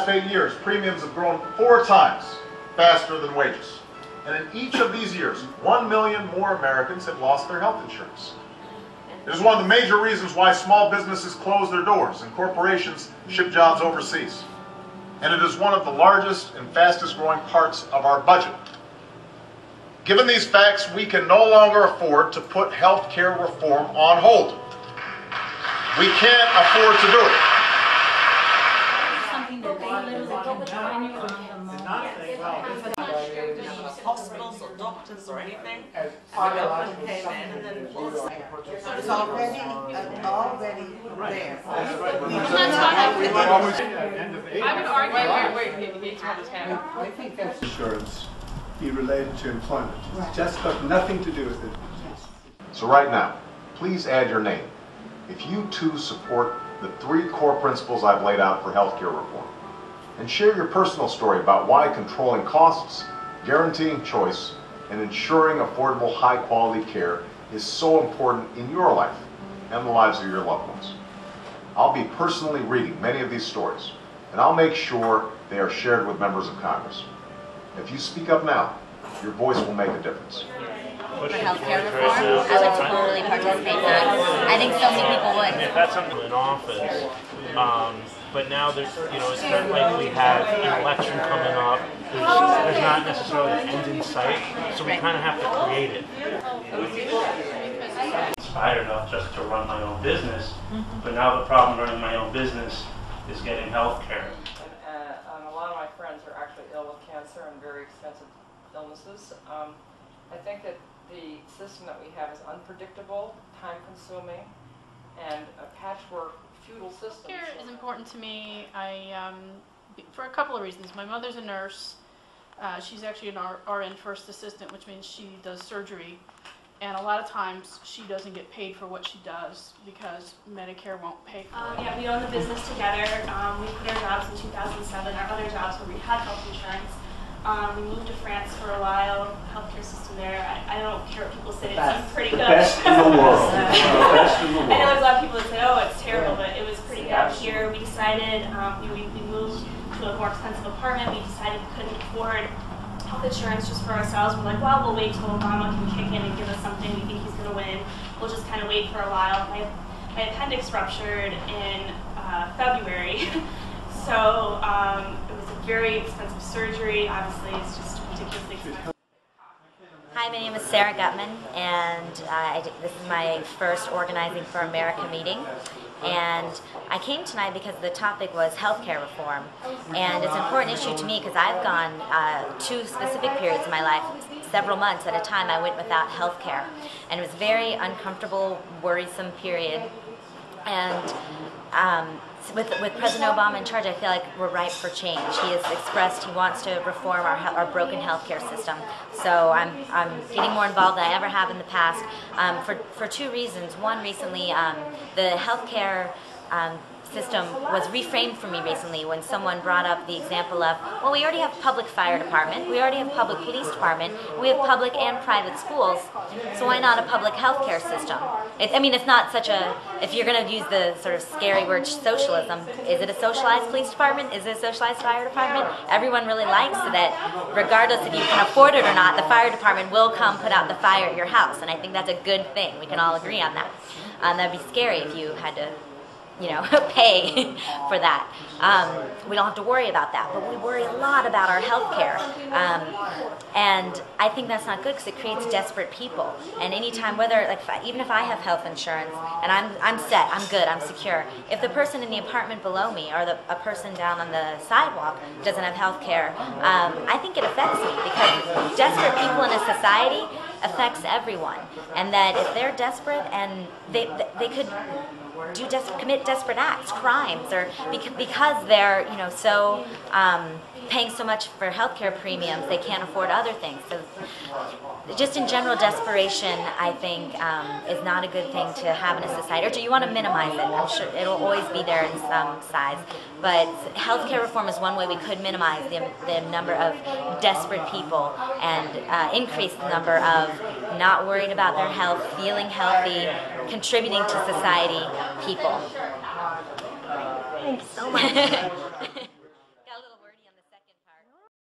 last 8 years, premiums have grown 4 times faster than wages. And in each of these years, 1 million more Americans have lost their health insurance. It is one of the major reasons why small businesses close their doors and corporations ship jobs overseas. And it is one of the largest and fastest growing parts of our budget. Given these facts, we can no longer afford to put health care reform on hold. We can't afford to do it. Something that they literally can join you on the hospitals or doctors or anything. The government came in and then it's already there. I would argue, wait, I think that's insurance be related to employment. It's just got nothing to do with it. So right now, please add your name if you too support the 3 core principles I've laid out for healthcare reform. And share your personal story about why controlling costs, guaranteeing choice, and ensuring affordable, high-quality care is so important in your life and the lives of your loved ones. I'll be personally reading many of these stories, and I'll make sure they are shared with members of Congress. If you speak up now, your voice will make a difference. For healthcare reform, I would totally participate in that. I think so many people would. If that's something in office, but now there's, it's kind of like we have an election coming up. There's not necessarily an end in sight, so we kind of have to create it. Inspired enough just to run my own business, but now the problem running my own business is getting health care. A lot of my friends are actually ill with cancer and very expensive illnesses. I think that the system that we have is unpredictable, time-consuming, and a patchwork feudal system. Healthcare is important to me. For a couple of reasons. My mother's a nurse. She's actually an RN first assistant, which means she does surgery. And a lot of times she doesn't get paid for what she does because Medicare won't pay for it. Yeah, we own the business together. We quit our jobs in 2007, our other jobs where we had health insurance. We moved to France for a while, healthcare system there. I don't care what people say, it seems pretty good. Best in the world. Best in the world. I know there's a lot of people that say, oh, it's terrible, but it was pretty good here. We decided, we moved to a more expensive apartment. We decided we couldn't afford health insurance just for ourselves. We're like, well, we'll wait till Obama can kick in and give us something. We think he's going to win. We'll just kind of wait for a while. My appendix ruptured in February. So it was a very expensive surgery. Obviously, it's just ridiculously expensive. Hi, my name is Sarah Gutman, and this is my first Organizing for America meeting. And I came tonight because the topic was healthcare reform, and it's an important issue to me because I've gone 2 specific periods in my life, several months at a time, I went without healthcare, and it was a very uncomfortable, worrisome period. And with President Obama in charge, I feel like we're ripe for change. He has expressed he wants to reform our broken healthcare system. So I'm getting more involved than I ever have in the past for 2 reasons. One, recently the healthcare system was reframed for me recently when someone brought up the example of, well, we already have public fire department, we already have public police department, we have public and private schools, so why not a public healthcare system? It's not such a, if you're going to use the sort of scary word socialism, is it a socialized police department? Is it a socialized fire department? Everyone really likes that regardless if you can afford it or not, the fire department will come put out the fire at your house, and I think that's a good thing. We can all agree on that. That'd be scary if you had to pay for that. We don't have to worry about that, but we worry a lot about our health care. And I think that's not good because it creates desperate people. And anytime, even if I have health insurance and I'm set, I'm good, I'm secure, if the person in the apartment below me or a person down on the sidewalk doesn't have health care, I think it affects me because desperate people in a society affects everyone. And that if they're desperate and they could commit desperate acts, crimes, or because they're so paying so much for healthcare premiums, they can't afford other things. So just in general, desperation, I think, is not a good thing to have in a society. Or do you want to minimize it? I'm sure it'll always be there in some size. But healthcare reform is one way we could minimize the number of desperate people and increase the number of not worried about their health, feeling healthy, contributing to society people. Thanks so much.